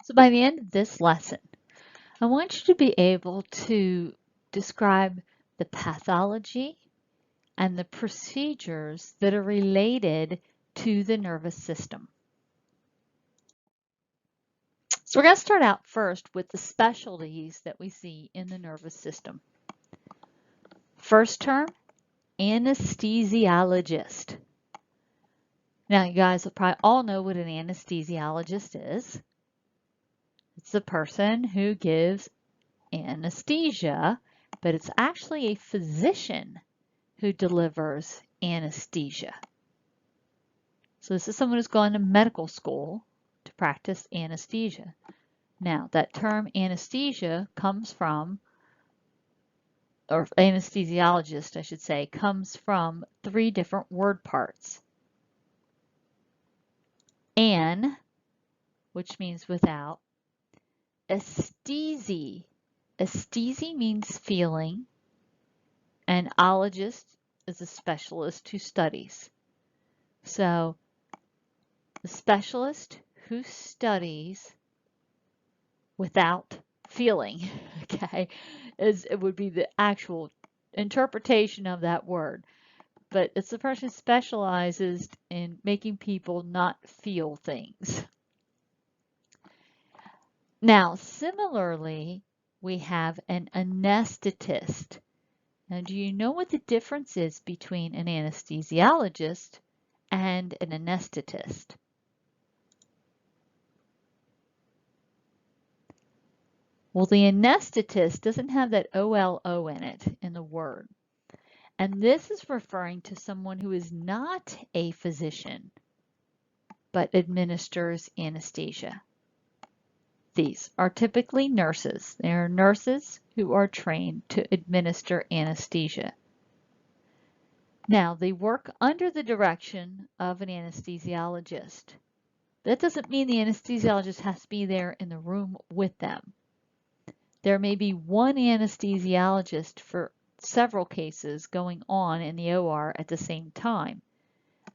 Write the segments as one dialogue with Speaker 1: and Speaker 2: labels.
Speaker 1: So by the end of this lesson, I want you to be able to describe the pathology and the procedures that are related to the nervous system. So we're going to start out first with the specialties that we see in the nervous system. First term, anesthesiologist. Now you guys will probably all know what an anesthesiologist is. It's the person who gives anesthesia, but it's actually a physician who delivers anesthesia. So this is someone who's gone to medical school to practice anesthesia. Now that term anesthesia comes from, or anesthesiologist I should say, comes from 3 different word parts. An, which means without, aesthesi. Aesthesi means feeling, and ologist is a specialist who studies. So the specialist who studies without feeling, okay, it would be the actual interpretation of that word. But it's the person who specializes in making people not feel things. Now, similarly, we have an anesthetist. Now, do you know what the difference is between an anesthesiologist and an anesthetist? Well, the anesthetist doesn't have that OLO in it in the word. And this is referring to someone who is not a physician, but administers anesthesia. These are typically nurses. They are nurses who are trained to administer anesthesia. Now, they work under the direction of an anesthesiologist. That doesn't mean the anesthesiologist has to be there in the room with them. There may be one anesthesiologist for several cases going on in the OR at the same time,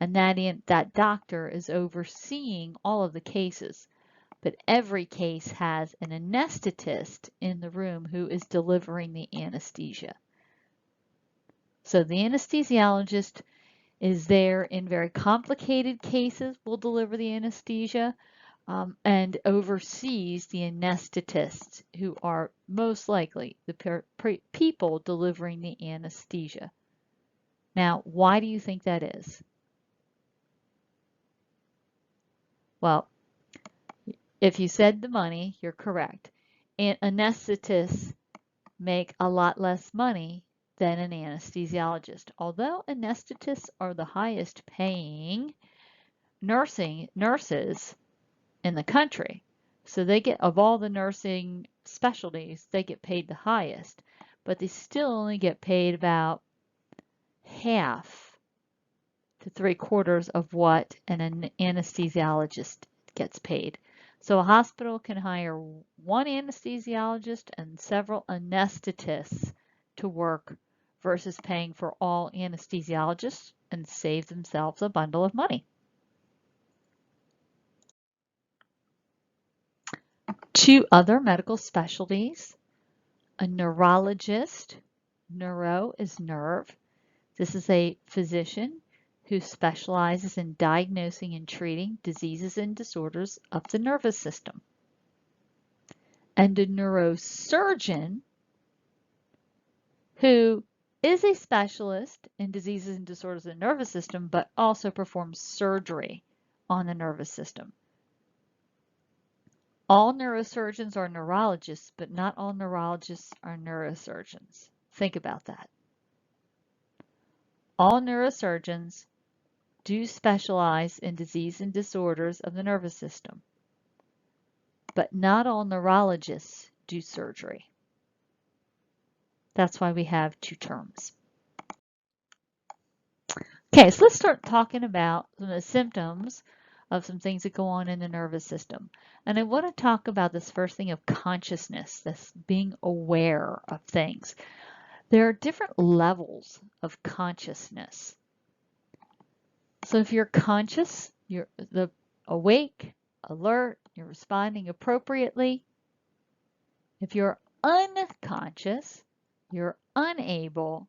Speaker 1: and that doctor is overseeing all of the cases. But every case has an anesthetist in the room who is delivering the anesthesia. So the anesthesiologist is there in very complicated cases, will deliver the anesthesia, and oversees the anesthetists, who are most likely the people delivering the anesthesia. Now, why do you think that is? Well, if you said the money, you're correct. And anesthetists make a lot less money than an anesthesiologist. Although anesthetists are the highest paying nurses in the country. So they get, of all the nursing specialties, they get paid the highest, but they still only get paid about half to 3/4 of what an anesthesiologist gets paid. So a hospital can hire one anesthesiologist and several anesthetists to work versus paying for all anesthesiologists and save themselves a bundle of money. 2 other medical specialties. A neurologist, neuro is nerve. This is a physician who specializes in diagnosing and treating diseases and disorders of the nervous system. And a neurosurgeon who is a specialist in diseases and disorders of the nervous system, but also performs surgery on the nervous system. All neurosurgeons are neurologists, but not all neurologists are neurosurgeons. Think about that. All neurosurgeons do specialize in disease and disorders of the nervous system, but not all neurologists do surgery. That's why we have 2 terms. Okay, so let's start talking about some of the symptoms of some things that go on in the nervous system. And I want to talk about this first thing of consciousness, this being aware of things. There are different levels of consciousness. So if you're conscious, you're awake, alert, you're responding appropriately. If you're unconscious, you're unable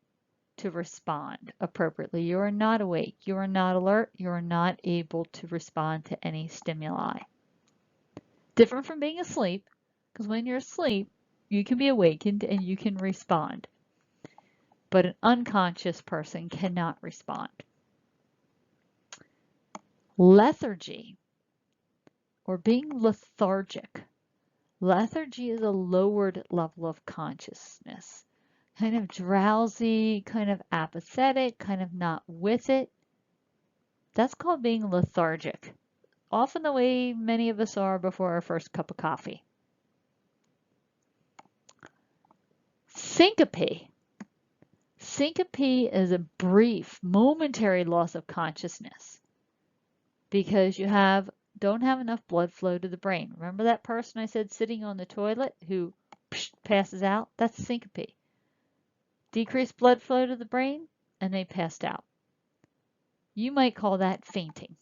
Speaker 1: to respond appropriately. You are not awake. You are not alert. You are not able to respond to any stimuli. Different from being asleep, because when you're asleep, you can be awakened and you can respond. But an unconscious person cannot respond. Lethargy, or being lethargic. Lethargy is a lowered level of consciousness. Kind of drowsy, kind of apathetic, kind of not with it. That's called being lethargic. Often the way many of us are before our first cup of coffee. Syncope. Syncope is a brief, momentary loss of consciousness because you don't have enough blood flow to the brain. Remember that person I said sitting on the toilet who passes out? That's syncope. Decreased blood flow to the brain and they passed out. You might call that fainting.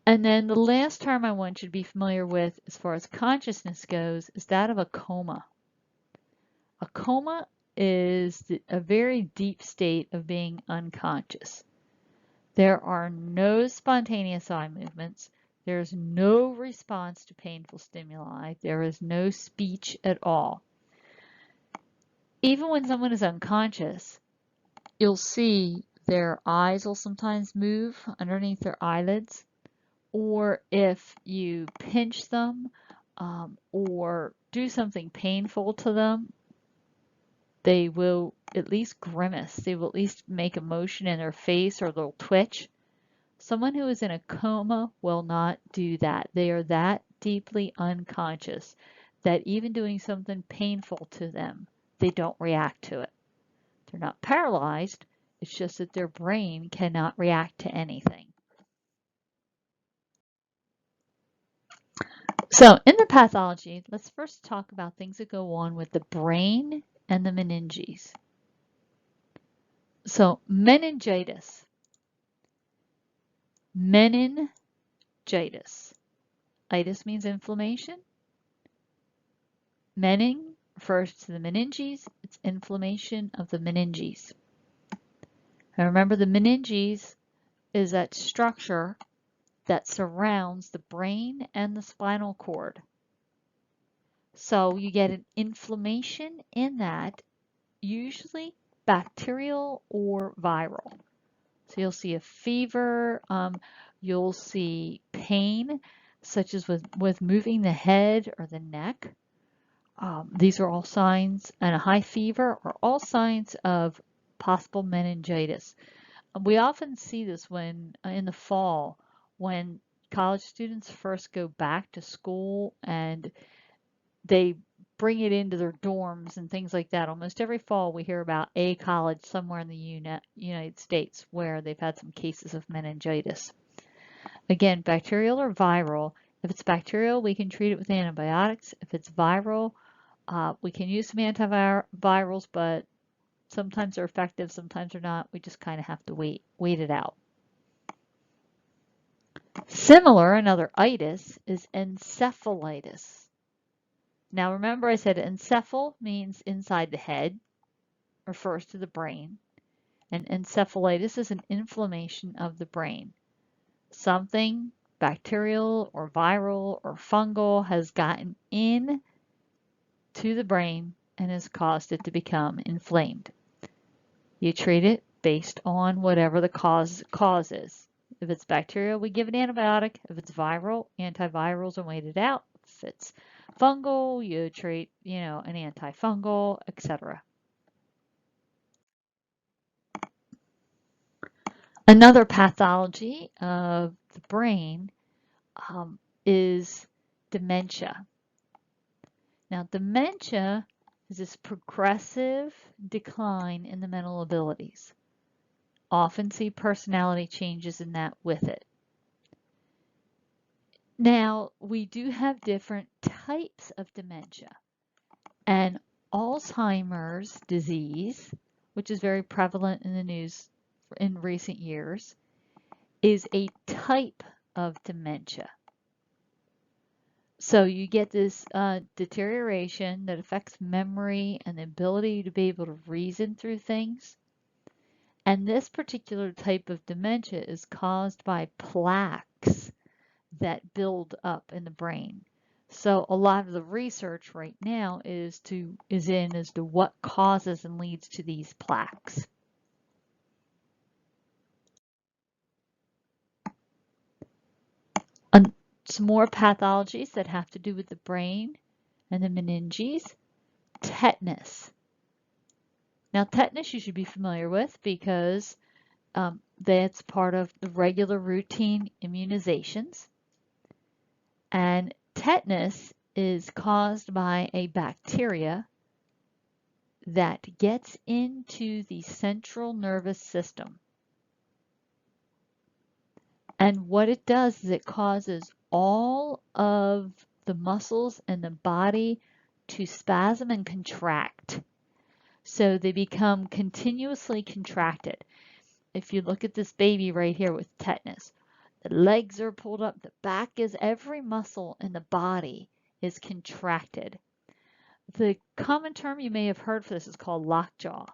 Speaker 1: And then the last term I want you to be familiar with as far as consciousness goes is that of a coma. A coma is a very deep state of being unconscious. There are no spontaneous eye movements. There's no response to painful stimuli. There is no speech at all. Even when someone is unconscious, you'll see their eyes will sometimes move underneath their eyelids. Or if you pinch them or do something painful to them, they will at least grimace. They will at least make a motion in their face or they'll twitch. Someone who is in a coma will not do that. They are that deeply unconscious that even doing something painful to them, they don't react to it. They're not paralyzed. It's just that their brain cannot react to anything. So in the pathology, let's first talk about things that go on with the brain and the meninges. So meningitis. Meningitis. Itis means inflammation. Mening refers to the meninges. It's inflammation of the meninges. And remember, the meninges is that structure that surrounds the brain and the spinal cord. So you get an inflammation in that, usually bacterial or viral. So you'll see a fever, you'll see pain, such as with moving the head or the neck. These are all signs, and a high fever are all signs of possible meningitis. We often see this when in the fall, when college students first go back to school and they bring it into their dorms and things like that. Almost every fall we hear about a college somewhere in the United States where they've had some cases of meningitis. Again, bacterial or viral. If it's bacterial, we can treat it with antibiotics. If it's viral, we can use some antivirals, but sometimes they're effective, sometimes they're not. We just kind of have to wait it out. Similar, another itis, is encephalitis. Now remember I said encephal means inside the head, refers to the brain, and encephalitis is an inflammation of the brain. Something bacterial or viral or fungal has gotten in to the brain and has caused it to become inflamed. You treat it based on whatever the cause is. If it's bacterial, we give an antibiotic. If it's viral, antivirals are waited out. If it's fungal, you treat, an antifungal, etc. Another pathology of the brain is dementia. Now, dementia is this progressive decline in the mental abilities. Often see personality changes in that with it. Now, we do have different types of dementia. And Alzheimer's disease, which is very prevalent in the news in recent years, is a type of dementia. So you get this deterioration that affects memory and the ability to be able to reason through things. And this particular type of dementia is caused by plaques that build up in the brain. So a lot of the research right now is in as to what causes and leads to these plaques. Some more pathologies that have to do with the brain and the meninges. Tetanus. Now, tetanus you should be familiar with because that's part of the regular routine immunizations. And tetanus is caused by a bacteria that gets into the central nervous system. And what it does is it causes all of the muscles in the body to spasm and contract. So they become continuously contracted. If you look at this baby right here with tetanus, the legs are pulled up, the back is, every muscle in the body is contracted. The common term you may have heard for this is called lockjaw.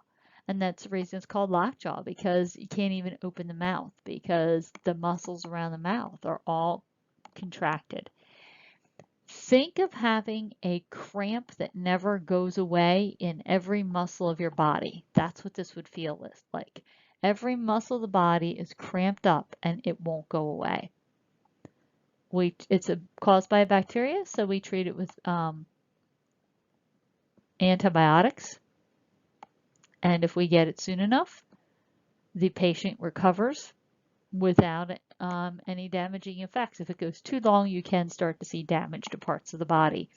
Speaker 1: And that's the reason it's called lockjaw, because you can't even open the mouth because the muscles around the mouth are all contracted. Think of having a cramp that never goes away in every muscle of your body. That's what this would feel like. Every muscle of the body is cramped up and it won't go away. It's caused by a bacteria, so we treat it with antibiotics. And if we get it soon enough, the patient recovers without any damaging effects. If it goes too long, you can start to see damage to parts of the body.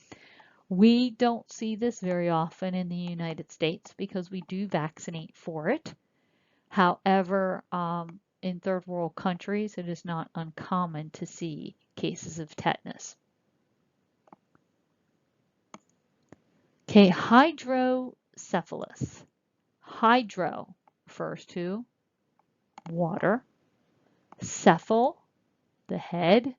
Speaker 1: We don't see this very often in the United States because we do vaccinate for it. However, in third world countries, it is not uncommon to see cases of tetanus. Okay, hydrocephalus. Hydro refers to water. Cephal, the head.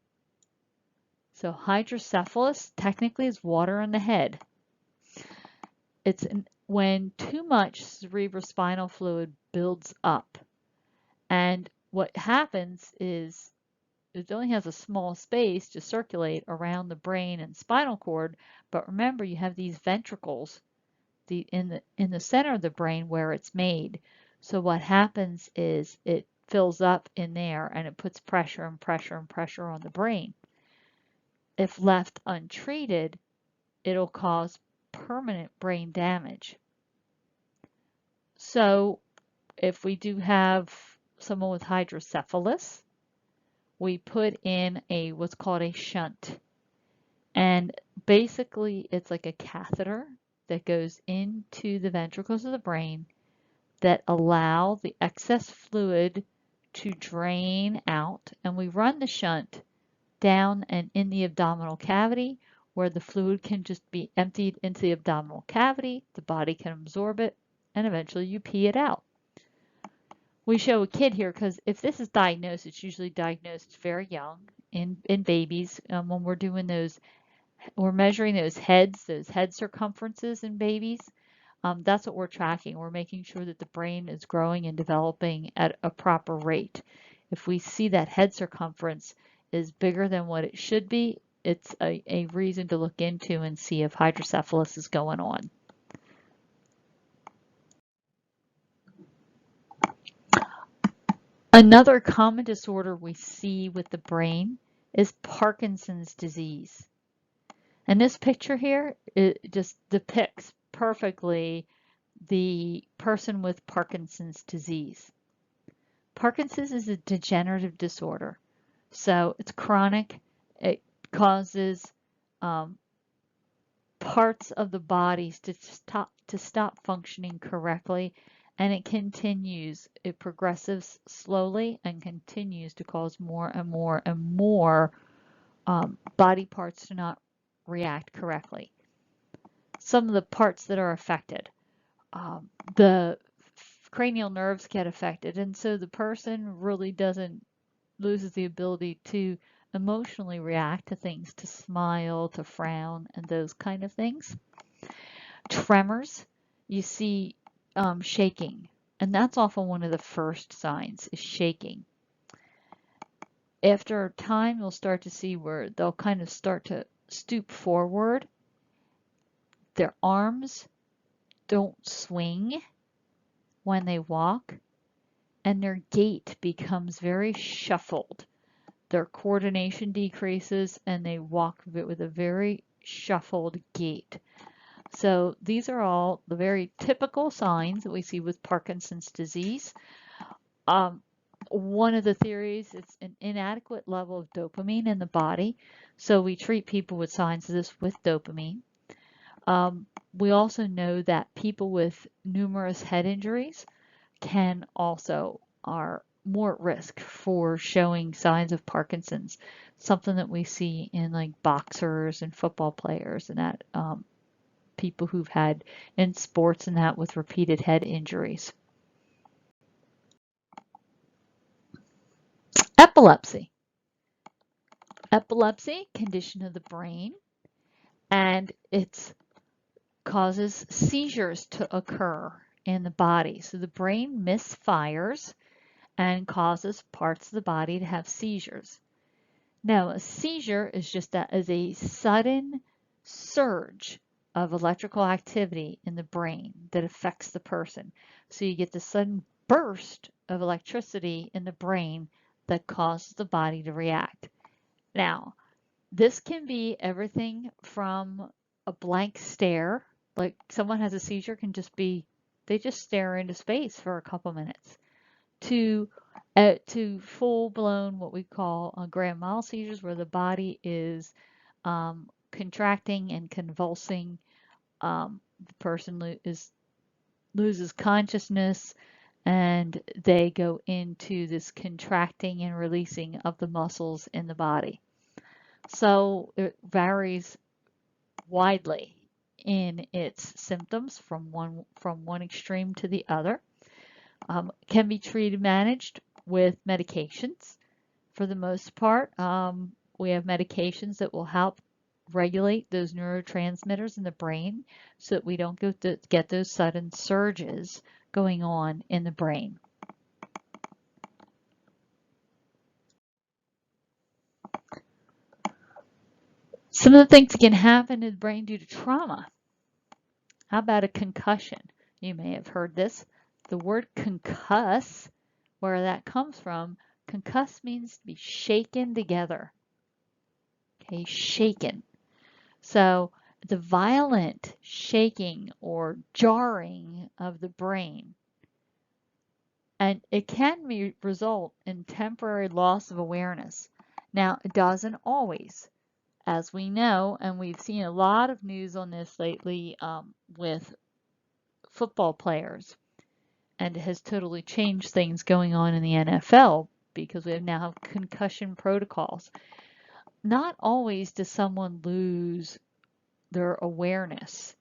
Speaker 1: So hydrocephalus technically is water in the head. It's when too much cerebrospinal fluid builds up. And what happens is it only has a small space to circulate around the brain and spinal cord, but remember you have these ventricles in the center of the brain where it's made. So what happens is it fills up in there and it puts pressure and pressure and pressure on the brain. If left untreated, it'll cause permanent brain damage. So if we do have someone with hydrocephalus, we put in what's called a shunt. And basically it's like a catheter that goes into the ventricles of the brain that allow the excess fluid to drain out, and we run the shunt down and in the abdominal cavity where the fluid can just be emptied into the abdominal cavity, the body can absorb it, and eventually you pee it out. We show a kid here because if this is diagnosed, it's usually diagnosed very young in babies. When we're doing we're measuring those head circumferences in babies. That's what we're tracking. We're making sure that the brain is growing and developing at a proper rate. If we see that head circumference is bigger than what it should be, it's a reason to look into and see if hydrocephalus is going on. Another common disorder we see with the brain is Parkinson's disease. And this picture here, it just depicts perfectly the person with Parkinson's disease. Parkinson's is a degenerative disorder. So it's chronic. It causes parts of the bodies to stop functioning correctly, and it progresses slowly and continues to cause more and more and more body parts to not react correctly. Some of the parts that are affected, the cranial nerves get affected, and so the person really loses the ability to emotionally react to things, to smile, to frown, and those kind of things. Tremors, you see shaking, and that's often one of the first signs is shaking. After time, you'll start to see where they'll kind of start to stoop forward. Their arms don't swing when they walk, and their gait becomes very shuffled. Their coordination decreases, and they walk with a very shuffled gait. So these are all the very typical signs that we see with Parkinson's disease. One of the theories is an inadequate level of dopamine in the body. So we treat people with signs of this with dopamine. We also know that people with numerous head injuries can also are more at risk for showing signs of Parkinson's, something that we see in like boxers and football players and that people who've had in sports and that with repeated head injuries. Epilepsy. Epilepsy, condition of the brain, and it causes seizures to occur in the body. So the brain misfires and causes parts of the body to have seizures. Now, a seizure is just that is a sudden surge of electrical activity in the brain that affects the person. So you get the sudden burst of electricity in the brain that causes the body to react. Now, this can be everything from a blank stare, like someone has a seizure can just be, they just stare into space for a couple minutes, to full-blown what we call grand mal seizures, where the body is contracting and convulsing. The person loses consciousness, and they go into this contracting and releasing of the muscles in the body. So it varies widely in its symptoms from one extreme to the other. Can be treated, managed with medications. For the most part, we have medications that will help regulate those neurotransmitters in the brain so that we don't get those sudden surges going on in the brain. Some of the things that can happen in the brain due to trauma. How about a concussion? You may have heard this. The word concuss, where that comes from, concuss means to be shaken together. Okay, shaken. So the violent shaking or jarring of the brain, and it can result in temporary loss of awareness. Now, it doesn't always, as we know, and we've seen a lot of news on this lately with football players, and it has totally changed things going on in the NFL because we now have concussion protocols. Not always does someone lose their awareness,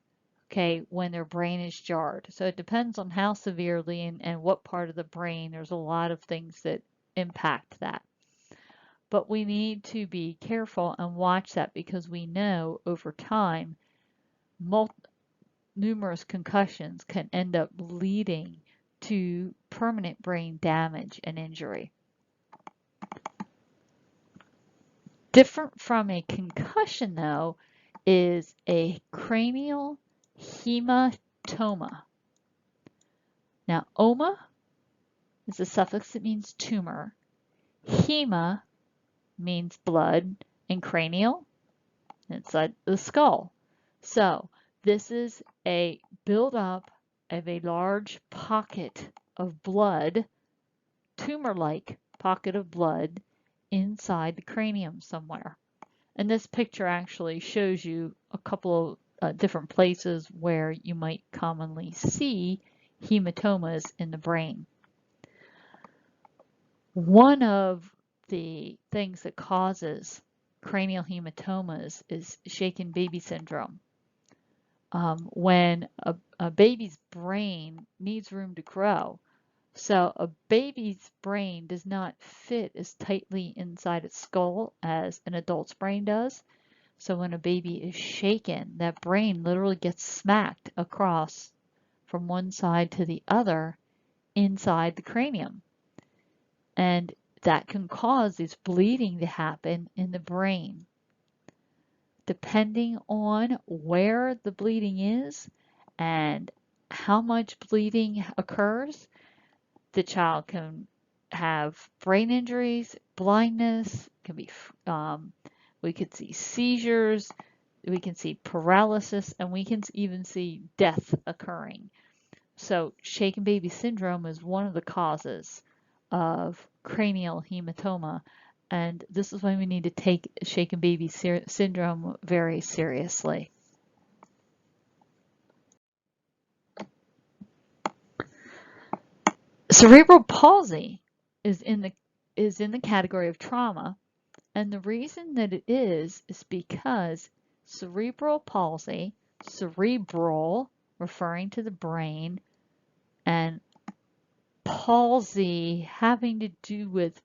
Speaker 1: okay, when their brain is jarred. So it depends on how severely and what part of the brain. There's a lot of things that impact that. But we need to be careful and watch that because we know over time numerous concussions can end up leading to permanent brain damage and injury. Different from a concussion, though, is a cranial hematoma. Now, oma is a suffix that means tumor. Hema means blood, and cranial inside the skull. So this is a buildup of a large pocket of blood, tumor-like pocket of blood inside the cranium somewhere. And this picture actually shows you a couple of different places where you might commonly see hematomas in the brain. One of the things that causes cranial hematomas is shaken baby syndrome. When a baby's brain needs room to grow, So a baby's brain does not fit as tightly inside its skull as an adult's brain does. So when a baby is shaken, that brain literally gets smacked across from one side to the other inside the cranium. And that can cause this bleeding to happen in the brain. Depending on where the bleeding is and how much bleeding occurs, the child can have brain injuries, blindness, can be, we could see seizures, we can see paralysis, and we can even see death occurring. So shaken baby syndrome is one of the causes of cranial hematoma, and this is why we need to take shaken baby syndrome very seriously. Cerebral palsy is in the category of trauma, and the reason that it is because cerebral palsy, cerebral referring to the brain, and palsy having to do with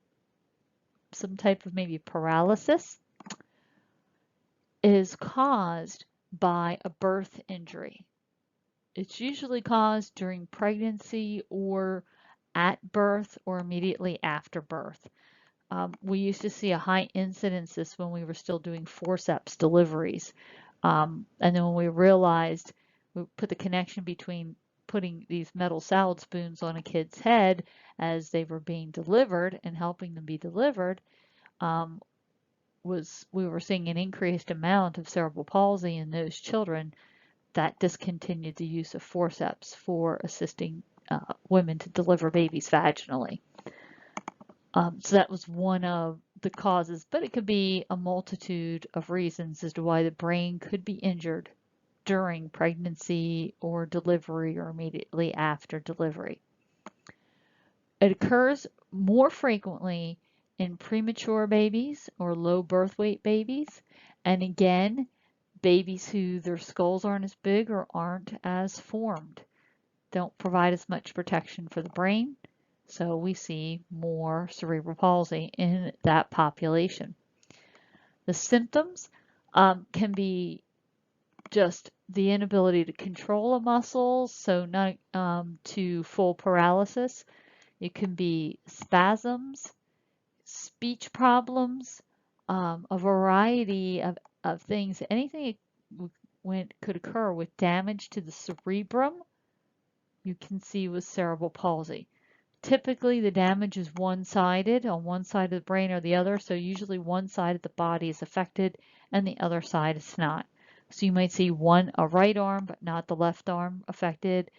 Speaker 1: some type of maybe paralysis, is caused by a birth injury. It's usually caused during pregnancy or at birth or immediately after birth. We used to see a high incidence this when we were still doing forceps deliveries. And then when we realized, we put the connection between putting these metal salad spoons on a kid's head as they were being delivered and helping them be delivered, we were seeing an increased amount of cerebral palsy in those children. That discontinued the use of forceps for assisting women to deliver babies vaginally. So that was one of the causes, but it could be a multitude of reasons as to why the brain could be injured during pregnancy or delivery or immediately after delivery. It occurs more frequently in premature babies or low birth weight babies, and again, babies who their skulls aren't as big or aren't as formed, don't provide as much protection for the brain, so we see more cerebral palsy in that population. The symptoms can be just the inability to control a muscle, so not to full paralysis. It can be spasms, speech problems, a variety of things. Anything when could occur with damage to the cerebrum, you can see with cerebral palsy. Typically, the damage is one-sided on one side of the brain or the other, so usually one side of the body is affected and the other side is not. So you might see a right arm but not the left arm affected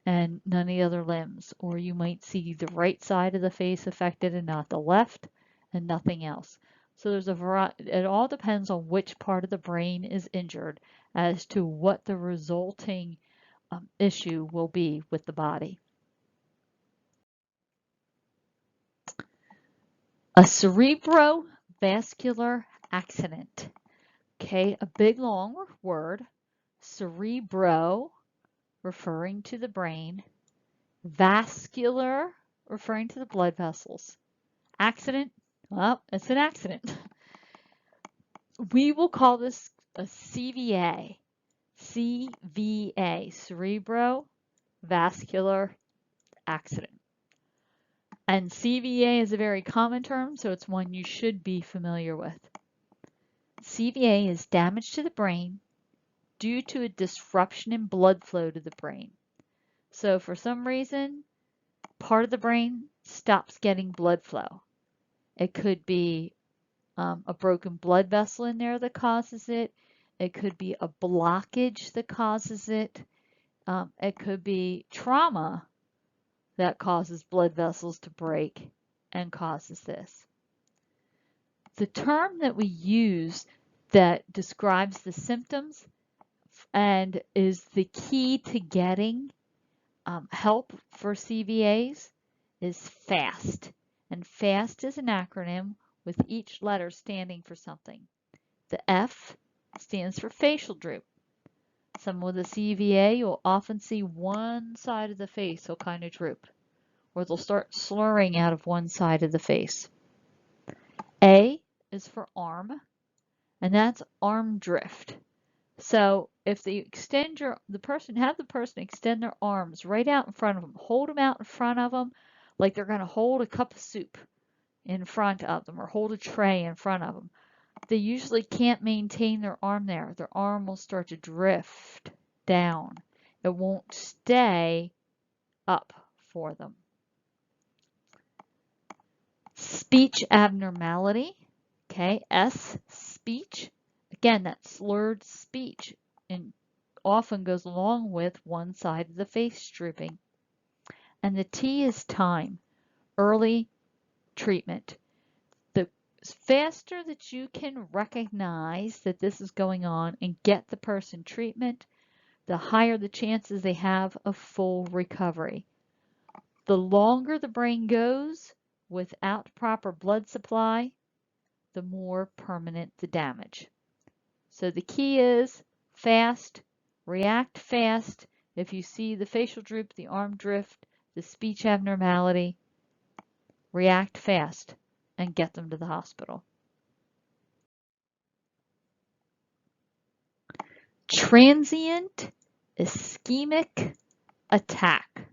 Speaker 1: and none of the other limbs, or you might see the right side of the face affected and not the left and nothing else. So there's a variety, it all depends on which part of the brain is injured as to what the resulting issue will be with the body. A cerebrovascular accident. Okay, a big long word. Cerebro, referring to the brain. Vascular, referring to the blood vessels. Accident, well, it's an accident. We will call this a CVA. CVA, cerebrovascular accident. And CVA is a very common term, so it's one you should be familiar with. CVA is damage to the brain due to a disruption in blood flow to the brain. So for some reason, part of the brain stops getting blood flow. It could be a broken blood vessel in there that causes it. It could be a blockage that causes it. It could be trauma that causes blood vessels to break and causes this. The term that we use that describes the symptoms and is the key to getting help for CVAs is FAST. And FAST is an acronym with each letter standing for something. The F stands for facial droop. Someone with a CVA, you'll often see one side of the face will kind of droop. or they'll start slurring out of one side of the face. A is for arm, and that's arm drift. So if they extend have the person extend their arms right out in front of them, hold them out in front of them like they're going to hold a cup of soup in front of them or hold a tray in front of them. They usually can't maintain their arm there. Their arm will start to drift down. It won't stay up for them. Speech abnormality. Okay, S, speech. Again, that slurred speech and often goes along with one side of the face drooping. And the T is time, early treatment. The faster that you can recognize that this is going on and get the person treatment, the higher the chances they have of full recovery. The longer the brain goes without proper blood supply, the more permanent the damage. So the key is fast, react fast. If you see the facial droop, the arm drift, the speech abnormality, react fast and get them to the hospital. Transient ischemic attack.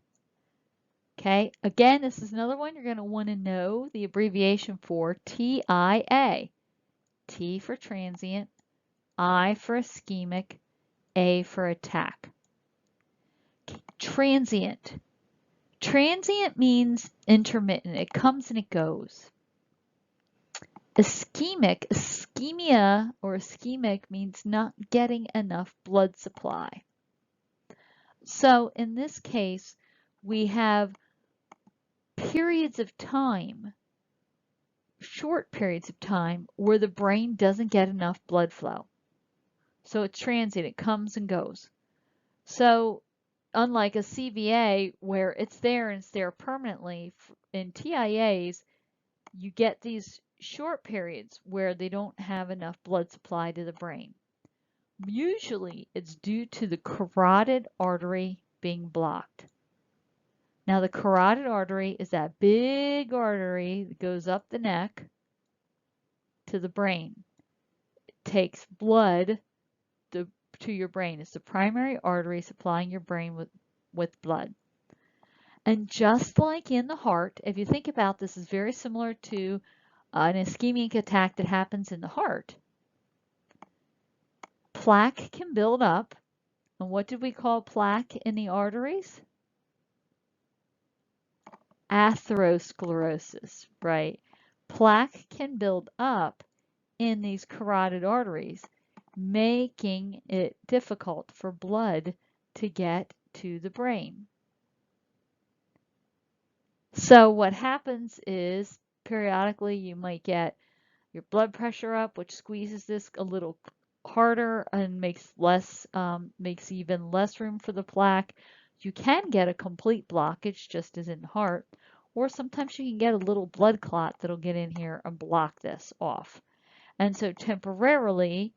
Speaker 1: Okay, again, this is another one you're going to want to know the abbreviation for TIA. T for transient, I for ischemic, A for attack. Transient. Transient means intermittent. It comes and it goes. Ischemic, ischemia or ischemic means not getting enough blood supply. So in this case, we have periods of time, short periods of time, where the brain doesn't get enough blood flow. So it's transient, it comes and goes. So unlike a CVA where it's there and it's there permanently, in TIAs, you get these short periods where they don't have enough blood supply to the brain. Usually it's due to the carotid artery being blocked. Now the carotid artery is that big artery that goes up the neck to the brain. It takes blood to your brain. It's the primary artery supplying your brain with blood. And just like in the heart, if you think about this, is very similar to an ischemic attack that happens in the heart. Plaque can build up. And what did we call plaque in the arteries? Atherosclerosis, right? Plaque can build up in these carotid arteries, making it difficult for blood to get to the brain. So what happens is periodically you might get your blood pressure up, which squeezes this a little harder and makes even less room for the plaque. You can get a complete blockage, just as in the heart, or sometimes you can get a little blood clot that'll get in here and block this off. And so temporarily,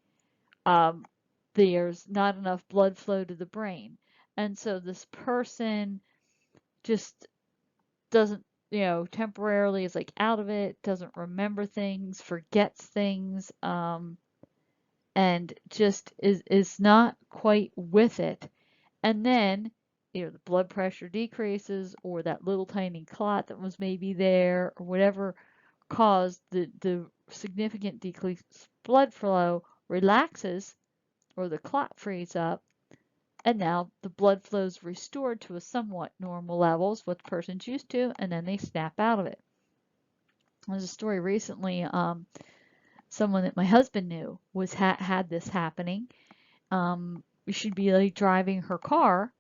Speaker 1: there's not enough blood flow to the brain. And so this person just doesn't, temporarily is like out of it, doesn't remember things, forgets things, and just is not quite with it. And then, the blood pressure decreases, or that little tiny clot that was maybe there, or whatever caused the significant decreased blood flow relaxes, or the clot frees up, and now the blood flow is restored to a somewhat normal levels, what the person's used to, and then they snap out of it. There's a story recently, someone that my husband knew had this happening. She'd be like driving her car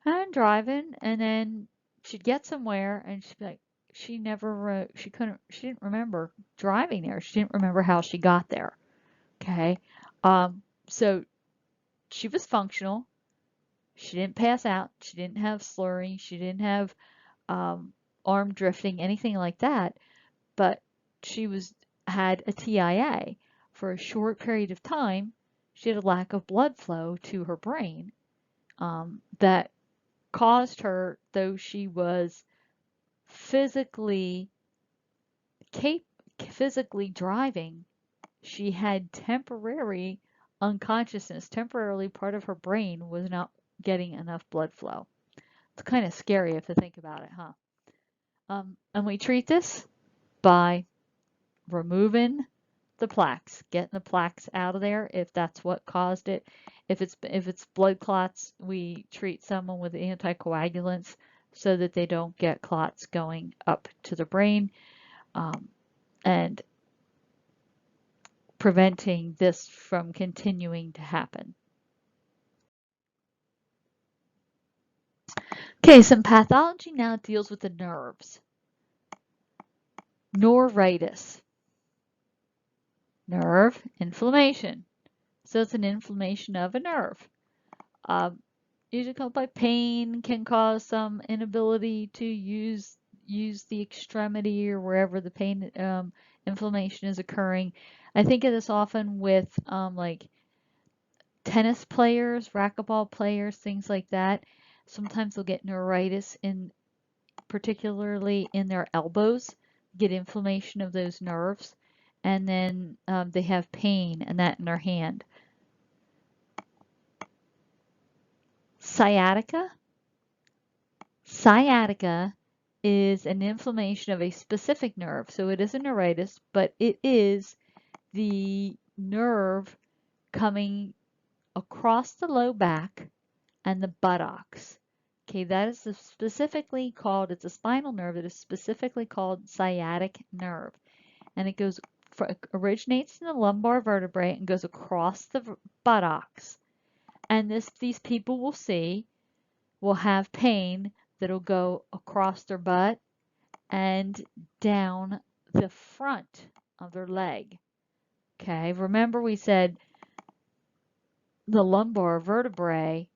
Speaker 1: and driving, and then she'd get somewhere and she'd be like, she didn't remember driving there. She didn't remember how she got there. Okay. So she was functional. She didn't pass out. She didn't have slurring. She didn't have arm drifting, anything like that. But she had a TIA. For a short period of time, she had a lack of blood flow to her brain that caused her, though she was physically physically driving, she had temporary unconsciousness. Temporarily, part of her brain was not getting enough blood flow. It's kind of scary if you think about it, huh? And we treat this by removing the plaques, getting the plaques out of there if that's what caused it. If it's blood clots, we treat someone with anticoagulants so that they don't get clots going up to the brain, and preventing this from continuing to happen. Okay, some pathology now deals with the nerves. Neuritis. Nerve inflammation. So it's an inflammation of a nerve. Usually caused by pain, can cause some inability to use the extremity or wherever the pain inflammation is occurring. I think of this often with like tennis players, racquetball players, things like that. Sometimes they'll get neuritis particularly in their elbows, get inflammation of those nerves, and then they have pain and that in their hand. Sciatica. Sciatica is an inflammation of a specific nerve. So it is a neuritis, but it is the nerve coming across the low back and the buttocks. Okay, that is specifically called, it's a spinal nerve that is specifically called sciatic nerve. And it originates in the lumbar vertebrae and goes across the buttocks. And these people will have pain that'll go across their butt and down the front of their leg. Okay, remember we said the lumbar vertebrae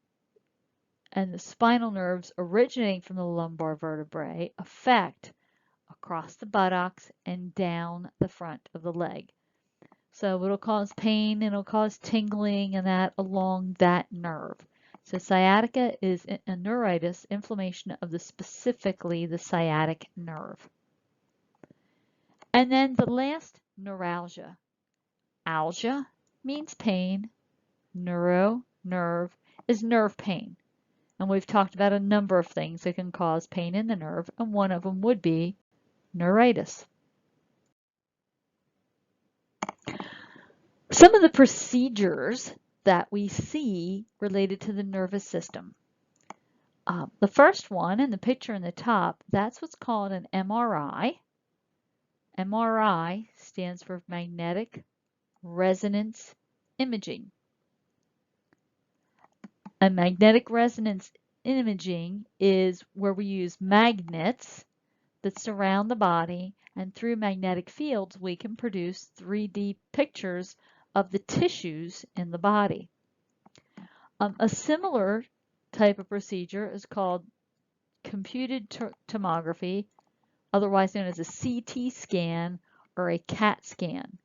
Speaker 1: and the spinal nerves originating from the lumbar vertebrae affect across the buttocks and down the front of the leg. So it'll cause pain and it'll cause tingling and that along that nerve. So sciatica is a neuritis, inflammation of specifically the sciatic nerve. And then the last, neuralgia. Algia means pain. Neuro, nerve, is nerve pain. And we've talked about a number of things that can cause pain in the nerve, and one of them would be neuritis. Some of the procedures that we see related to the nervous system. The first one in the picture in the top, that's what's called an MRI. MRI stands for magnetic resonance imaging. A magnetic resonance imaging is where we use magnets that surround the body, and through magnetic fields we can produce 3D pictures of the tissues in the body. A similar type of procedure is called computed tomography, otherwise known as a CT scan or a CAT scan.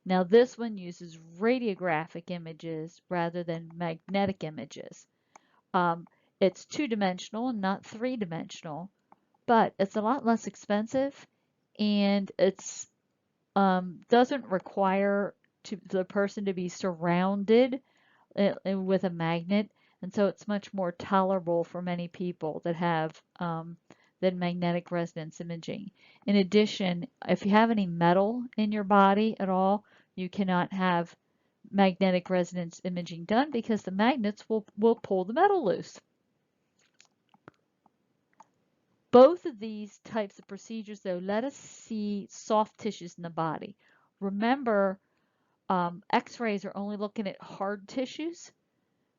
Speaker 1: Now this one uses radiographic images rather than magnetic images. It's two-dimensional and not three-dimensional, but it's a lot less expensive, and it's doesn't require the person to be surrounded with a magnet, and so it's much more tolerable for many people that have than magnetic resonance imaging. In addition, if you have any metal in your body at all, you cannot have magnetic resonance imaging done because the magnets will pull the metal loose. Both of these types of procedures, though, let us see soft tissues in the body. Remember, x-rays are only looking at hard tissues,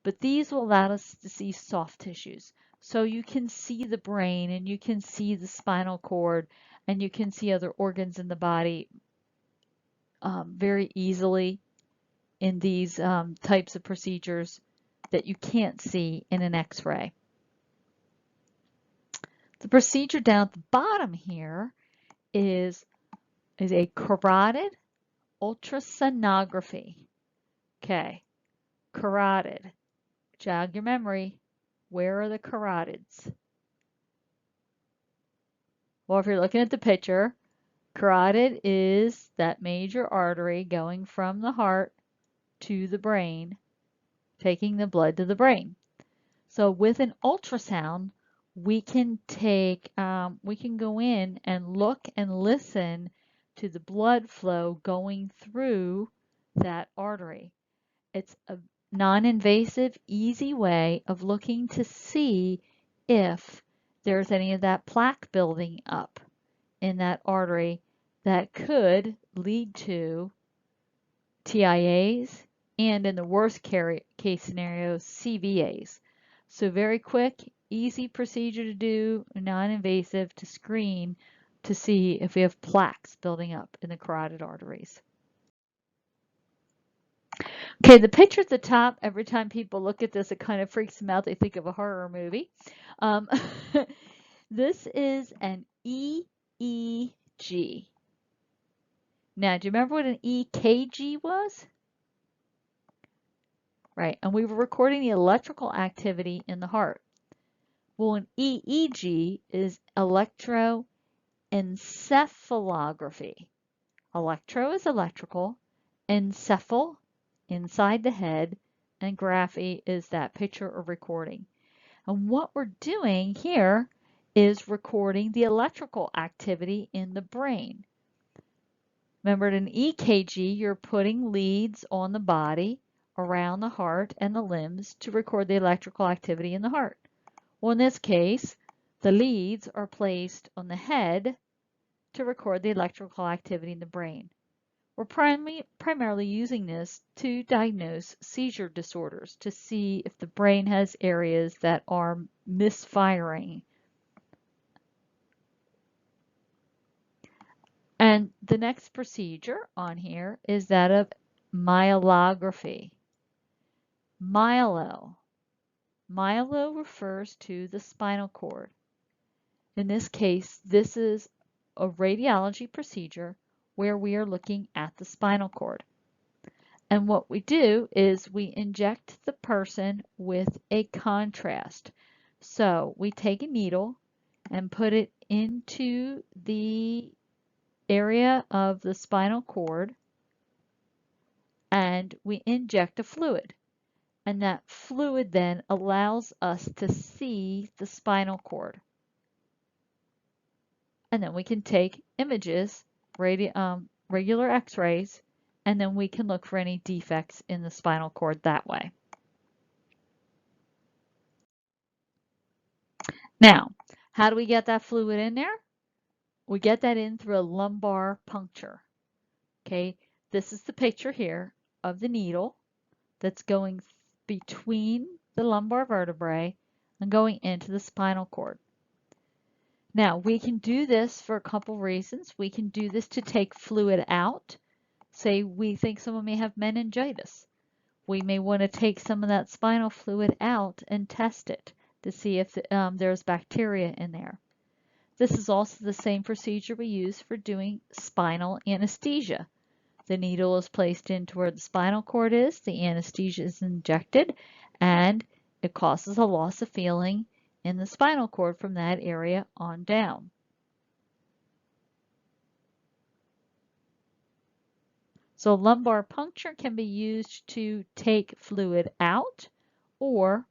Speaker 1: but these will allow us to see soft tissues. So you can see the brain and you can see the spinal cord and you can see other organs in the body very easily in these types of procedures that you can't see in an x-ray. The procedure down at the bottom here is a carotid ultrasonography. Okay, carotid. Jog your memory. Where are the carotids? Well, if you're looking at the picture, carotid is that major artery going from the heart to the brain, taking the blood to the brain. So with an ultrasound, we can go in and look and listen to the blood flow going through that artery. It's a non-invasive, easy way of looking to see if there's any of that plaque building up in that artery that could lead to TIAs and, in the worst case scenario, CVAs. So very quick, easy procedure to do, non-invasive to screen to see if we have plaques building up in the carotid arteries. Okay, the picture at the top, every time people look at this, it kind of freaks them out. They think of a horror movie. Um, this is an EEG. Now, do you remember what an EKG was? Right, and we were recording the electrical activity in the heart. Well, an EEG is electroencephalography. Electro is electrical, encephal, inside the head, and graphy is that picture or recording. And what we're doing here is recording the electrical activity in the brain. Remember, in an EKG, you're putting leads on the body around the heart and the limbs to record the electrical activity in the heart. Well, in this case, the leads are placed on the head to record the electrical activity in the brain. We're primarily using this to diagnose seizure disorders to see if the brain has areas that are misfiring. And the next procedure on here is that of myelography. Myelo refers to the spinal cord. In this case, this is a radiology procedure where we are looking at the spinal cord. And what we do is we inject the person with a contrast. So we take a needle and put it into the area of the spinal cord and we inject a fluid. And that fluid then allows us to see the spinal cord. And then we can take images, regular x-rays, and then we can look for any defects in the spinal cord that way. Now, how do we get that fluid in there? We get that in through a lumbar puncture. Okay, this is the picture here of the needle that's going between the lumbar vertebrae and going into the spinal cord. Now, we can do this for a couple reasons. We can do this to take fluid out. Say we think someone may have meningitis. We may want to take some of that spinal fluid out and test it to see if there's bacteria in there. This is also the same procedure we use for doing spinal anesthesia. The needle is placed into where the spinal cord is, the anesthesia is injected, and it causes a loss of feeling in the spinal cord from that area on down. So lumbar puncture can be used to take fluid out or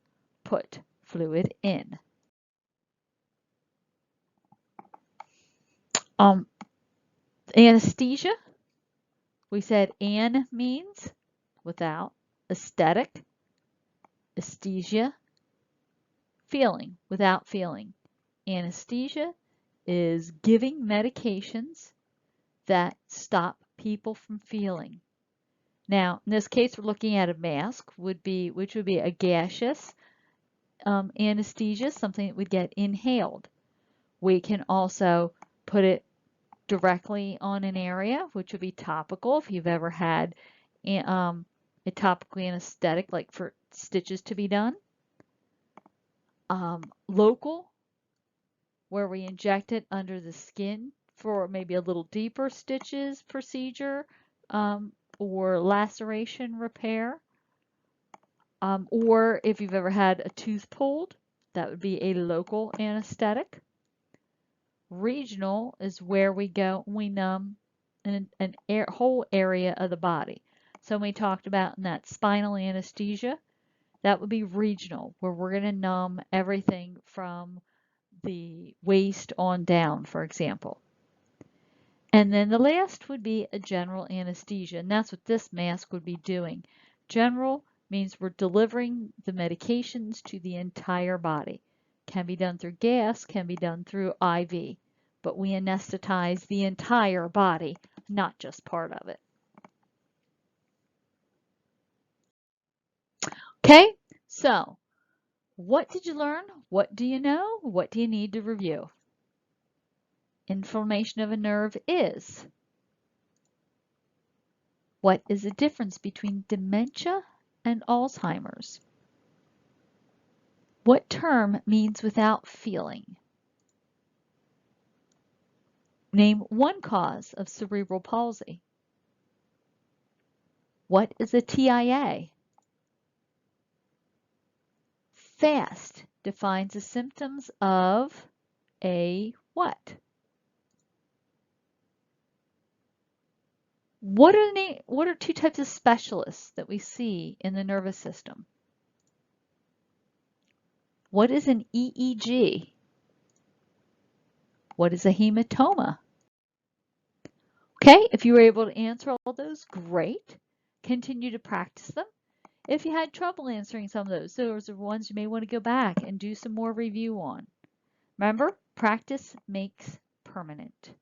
Speaker 1: put fluid in. Anesthesia, we said an means without, aesthetic, aesthesia, feeling, without feeling. Anesthesia is giving medications that stop people from feeling. Now, in this case, we're looking at a mask, which would be a gaseous anesthesia, something that would get inhaled. We can also put it directly on an area, which would be topical if you've ever had a topical anesthetic, like for stitches to be done. Local, where we inject it under the skin for maybe a little deeper stitches procedure or laceration repair. Or if you've ever had a tooth pulled, that would be a local anesthetic. Regional is where we go and we numb whole area of the body. So we talked about in that spinal anesthesia, that would be regional, where we're going to numb everything from the waist on down, for example. And then the last would be a general anesthesia, and that's what this mask would be doing. General means we're delivering the medications to the entire body. Can be done through gas, can be done through IV, but we anesthetize the entire body, not just part of it. Okay, so what did you learn? What do you know? What do you need to review? Inflammation of a nerve is. What is the difference between dementia and Alzheimer's? What term means without feeling? Name one cause of cerebral palsy. What is a TIA? FAST defines the symptoms of a what? What are two types of specialists that we see in the nervous system? What is an EEG? What is a hematoma? Okay, if you were able to answer all those, great. Continue to practice them. If you had trouble answering some of those are ones you may want to go back and do some more review on. Remember, practice makes permanent.